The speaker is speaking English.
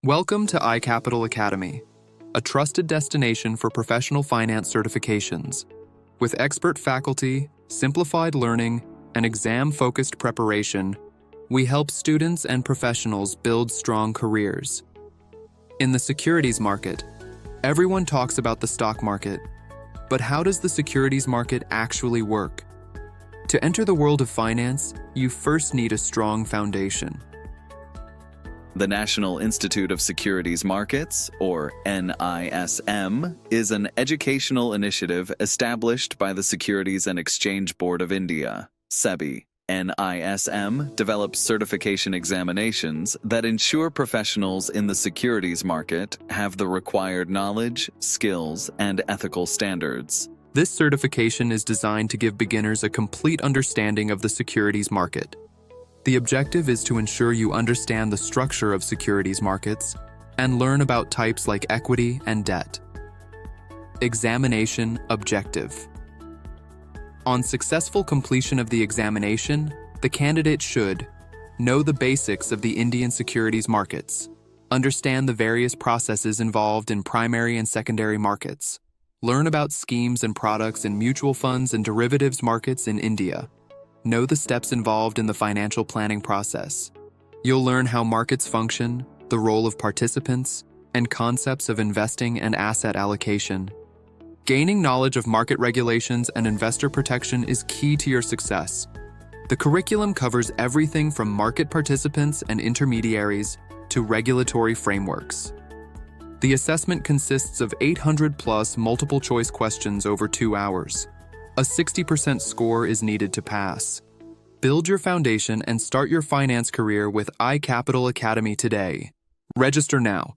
Welcome to iCapital Academy, a trusted destination for professional finance certifications. With expert faculty, simplified learning, and exam-focused preparation, we help students and professionals build strong careers. In the securities market, everyone talks about the stock market, but how does the securities market actually work? To enter the world of finance, you first need a strong foundation. The National Institute of Securities Markets, or NISM, is an educational initiative established by the Securities and Exchange Board of India, SEBI. NISM develops certification examinations that ensure professionals in the securities market have the required knowledge, skills, and ethical standards. This certification is designed to give beginners a complete understanding of the securities market. The objective is to ensure you understand the structure of securities markets and learn about types like equity and debt. Examination objective. On successful completion of the examination, the candidate should know the basics of the Indian securities markets, understand the various processes involved in primary and secondary markets, learn about schemes and products in mutual funds and derivatives markets in India, know the steps involved in the financial planning process. You'll learn how markets function, the role of participants, and concepts of investing and asset allocation. Gaining knowledge of market regulations and investor protection is key to your success. The curriculum covers everything from market participants and intermediaries to regulatory frameworks. The assessment consists of 800+ multiple-choice questions over 2 hours. A 60% score is needed to pass. Build your foundation and start your finance career with iCapital Academy today. Register now.